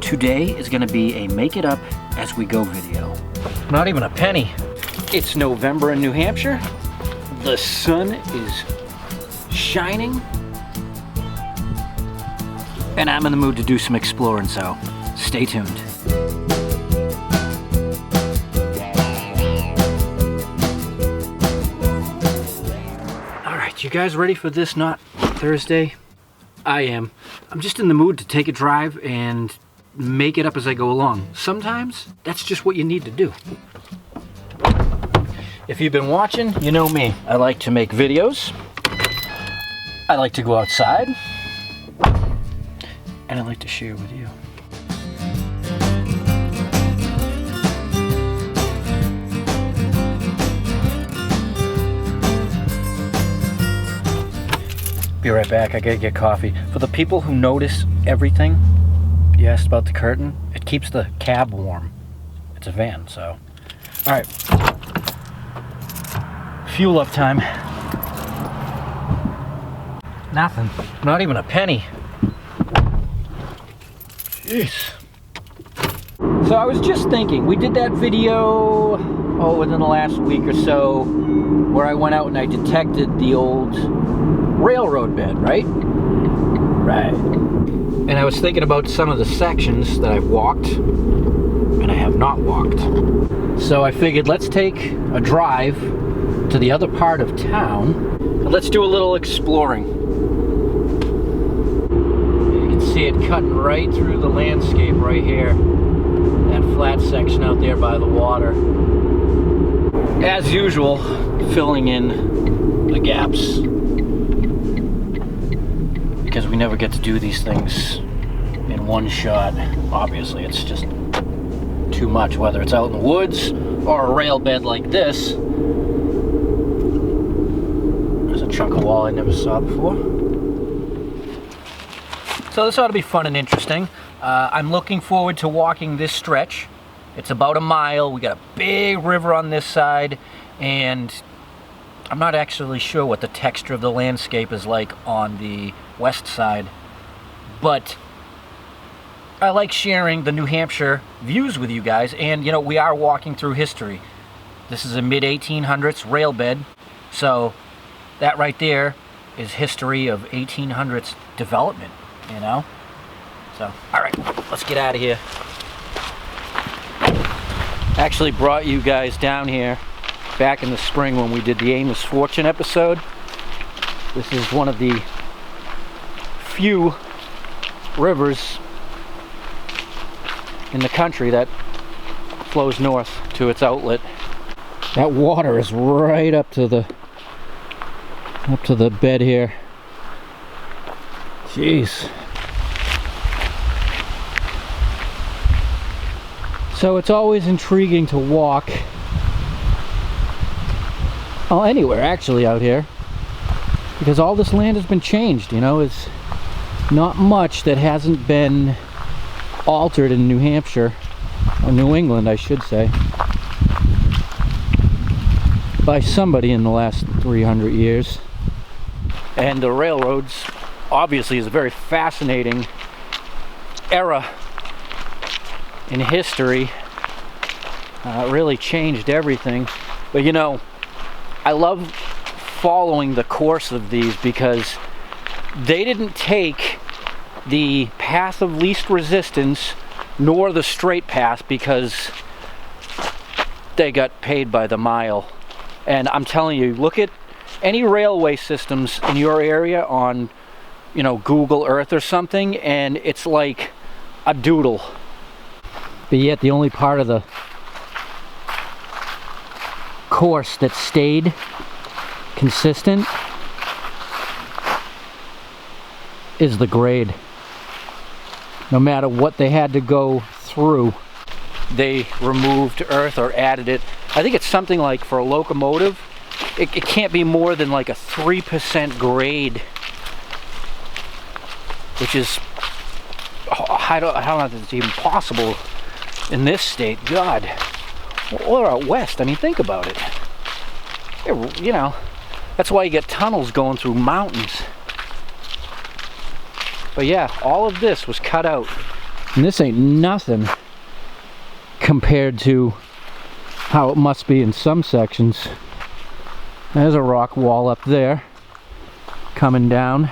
Today is gonna be a make it up as we go video. Not even a penny. It's November in New Hampshire. The sun is shining. And I'm in the mood to do some exploring, so stay tuned. All right, you guys ready for this not Thursday? I am. I'm just in the mood to take a drive and make it up as I go along. Sometimes that's just what you need to do. If you've been watching, you know me. I like to make videos. I like to go outside. And I like to share with you. Be right back, I gotta get coffee. For the people who notice everything, you asked about the curtain, it keeps the cab warm. It's a van, so. All right, fuel up time. Nothing, not even a penny. Jeez. So I was just thinking, we did that video, within the last week or so, where I went out and I detected the old railroad bed, right? Right. And I was thinking about some of the sections that I've walked and I have not walked. So I figured let's take a drive to the other part of town and let's do a little exploring. You can see it cutting right through the landscape right here. That flat section out there by the water. As usual, filling in the gaps. Because we never get to do these things in one shot. Obviously, it's just too much, whether it's out in the woods or a rail bed like this. There's a chunk of wall I never saw before. So this ought to be fun and interesting. I'm looking forward to walking this stretch. It's about a mile. We got a big river on this side, and I'm not actually sure what the texture of the landscape is like on the west side, but I like sharing the New Hampshire views with you guys. And you know, we are walking through history. This is a mid-1800s rail bed, so that right there is history of 1800s development, you know. So all right, let's get out of here. Actually brought you guys down here back in the spring when we did the Aimless Fortune episode. This is one of the few rivers in the country that flows north to its outlet. That water is right up to the bed here. Jeez. So it's always intriguing to walk, well, anywhere actually out here, because all this land has been changed, you know. It's not much that hasn't been altered in New Hampshire, or New England I should say, by somebody in the last 300 years. And the railroads obviously is a very fascinating era in history. It really changed everything. But you know, I love following the course of these because they didn't take the path of least resistance nor the straight path, because they got paid by the mile. And I'm telling you, look at any railway systems in your area on, you know, Google Earth or something, and it's like a doodle. But yet the only part of the course that stayed consistent is the grade. No matter what they had to go through, they removed earth or added it. I think it's something like, for a locomotive, it can't be more than like a 3% grade, which is, I don't know if it's even possible in this state. God, or out west. I mean, think about it. You know, that's why you get tunnels going through mountains. But yeah, all of this was cut out And this ain't nothing compared to how it must be in some sections. There's a rock wall up there coming down.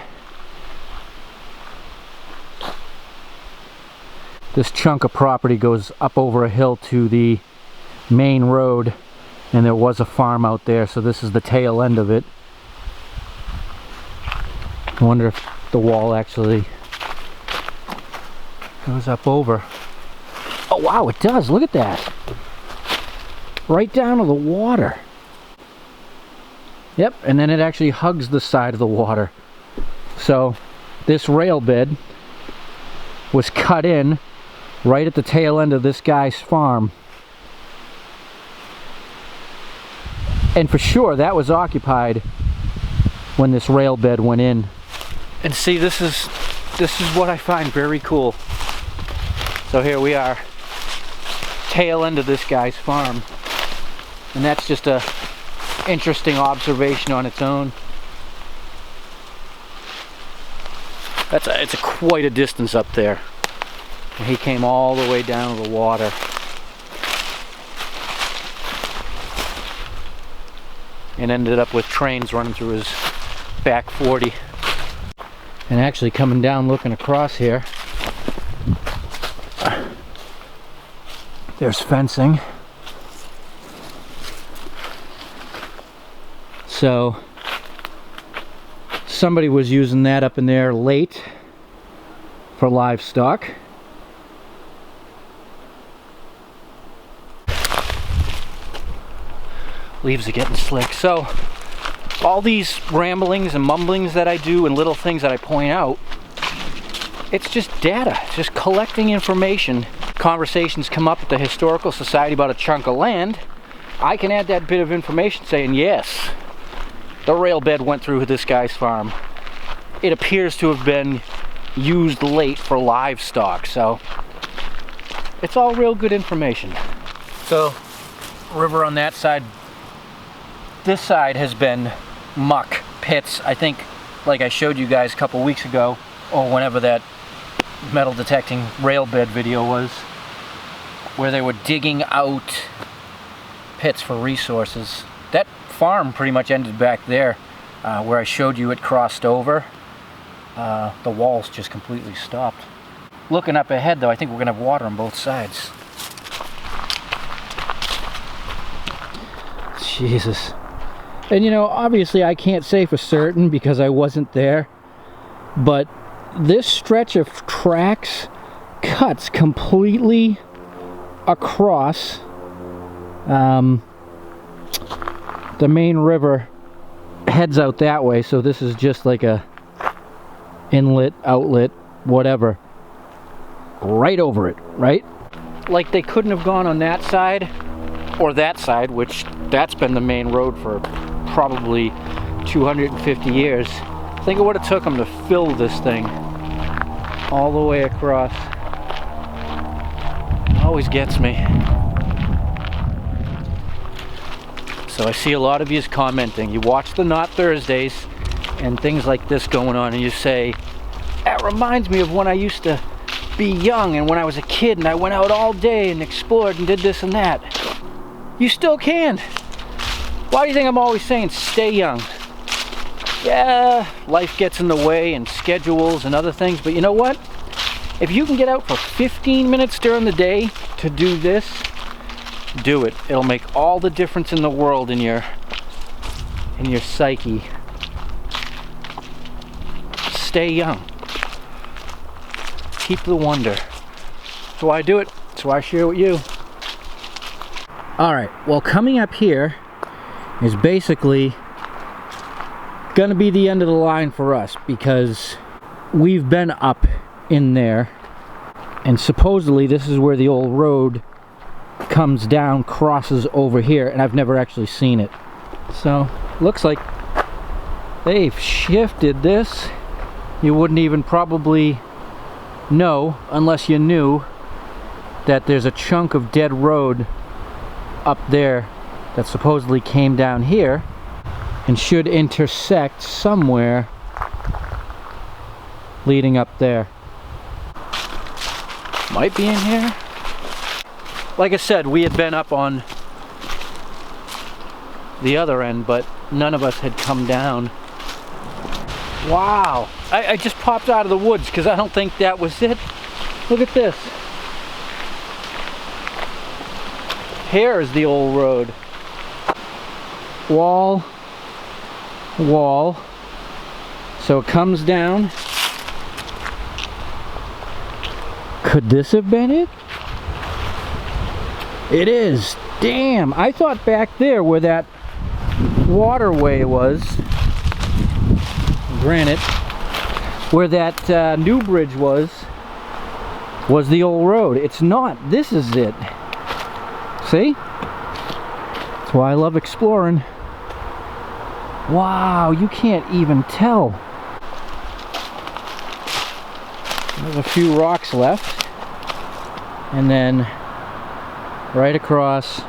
This chunk of property goes up over a hill to the main road, and there was a farm out there, so this is the tail end of it. I wonder if the wall actually goes up over. Oh wow, it does. Look at that. Right down to the water. Yep, and then it actually hugs the side of the water. So this rail bed was cut in right at the tail end of this guy's farm. And for sure that was occupied when this rail bed went in. And see, this is what I find very cool. So here we are, tail end of this guy's farm. And that's just a interesting observation on its own. It's quite a distance up there. And he came all the way down to the water. And ended up with trains running through his back 40. And actually coming down looking across here, there's fencing. So somebody was using that up in there late for livestock. Leaves are getting slick. So all these ramblings and mumblings that I do and little things that I point out, it's just data. It's just collecting information. Conversations come up at the Historical Society about a chunk of land. I can add that bit of information saying, yes, the rail bed went through this guy's farm. It appears to have been used late for livestock. So it's all real good information. So river on that side. This side has been muck pits. I think, like I showed you guys a couple weeks ago, or whenever that metal detecting rail bed video was, where they were digging out pits for resources. That farm pretty much ended back there, where I showed you it crossed over. The walls just completely stopped. Looking up ahead though, I think we're gonna have water on both sides. Jesus. And you know, obviously I can't say for certain because I wasn't there, but this stretch of tracks cuts completely across the main river, heads out that way, so this is just like a inlet, outlet, whatever, right over it, right? Like they couldn't have gone on that side or that side, which that's been the main road for probably 250 years. Think of what it took them to fill this thing all the way across. Always gets me. So I see a lot of you commenting. You watch the Not Thursdays and things like this going on, and you say, that reminds me of when I used to be young and when I was a kid and I went out all day and explored and did this and that. You still can. Why do you think I'm always saying stay young? Yeah, life gets in the way and schedules and other things, but you know what? If you can get out for 15 minutes during the day to do this, do it. It'll make all the difference in the world in your psyche. Stay young. Keep the wonder. That's why I do it. That's why I share it with you. Alright, well, coming up here is basically gonna be the end of the line for us, because we've been up in there and supposedly this is where the old road comes down, crosses over here, and I've never actually seen it. So looks like they've shifted this. You wouldn't even probably know unless you knew that there's a chunk of dead road up there that supposedly came down here and should intersect somewhere leading up there. Might be in here. Like I said, we had been up on the other end, but none of us had come down. Wow. I just popped out of the woods because I don't think that was it. Look at this. Here is the old road. Wall. Wall. So it comes down. Could this have been it? It is. Damn. I thought back there where that waterway was, granite, where that new bridge was the old road. It's not. This is it. See? That's why I love exploring. Wow, you can't even tell. There's a few rocks left. And then right across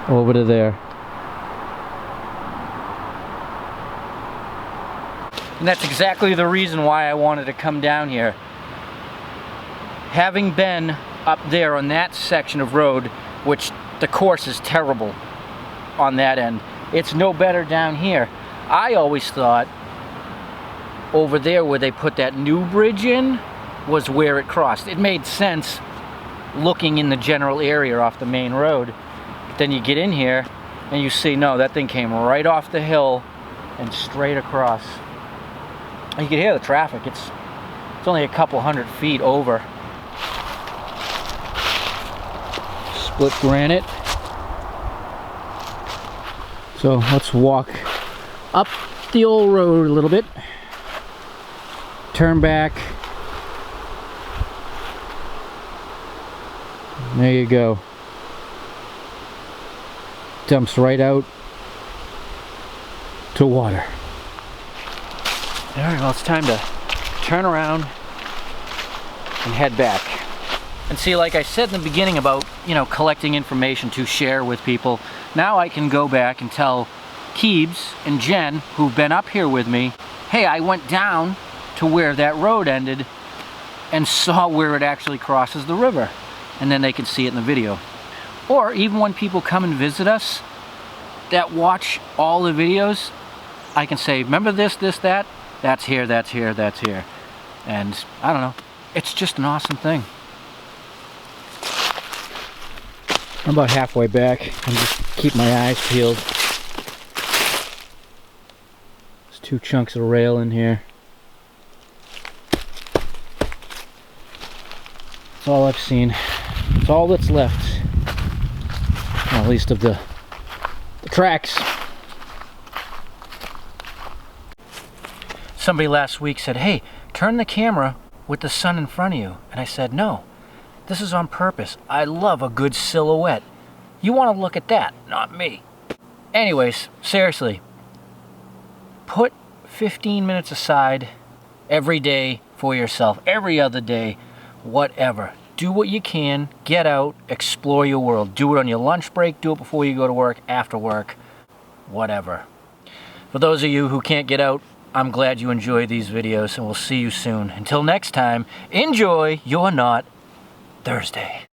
over to there. And that's exactly the reason why I wanted to come down here. Having been up there on that section of road, which the course is terrible on that end, it's no better down here. I always thought over there where they put that new bridge in was where it crossed. It made sense looking in the general area off the main road. But then you get in here and you see, no, that thing came right off the hill and straight across. And you can hear the traffic. It's only a couple 100 feet over. Split granite. So let's walk up the old road a little bit. Turn back. There you go. Dumps right out to water. Alright, well, it's time to turn around and head back. And see, like I said in the beginning about, you know, collecting information to share with people, now I can go back and tell Keebs and Jen, who've been up here with me, hey, I went down to where that road ended and saw where it actually crosses the river. And then they can see it in the video. Or even when people come and visit us that watch all the videos, I can say, remember this, this, that? That's here, that's here, that's here. And I don't know, it's just an awesome thing. I'm about halfway back and just keep my eyes peeled. There's 2 chunks of rail in here. That's all I've seen. It's all that's left. Well, at least of the tracks. Somebody last week said, hey, turn the camera with the sun in front of you. And I said, no, this is on purpose. I love a good silhouette. You want to look at that, not me. Anyways, seriously, put 15 minutes aside every day for yourself, every other day, whatever. Do what you can, get out, explore your world. Do it on your lunch break, do it before you go to work, after work, whatever. For those of you who can't get out, I'm glad you enjoy these videos, and we'll see you soon. Until next time, enjoy your Not Thursday.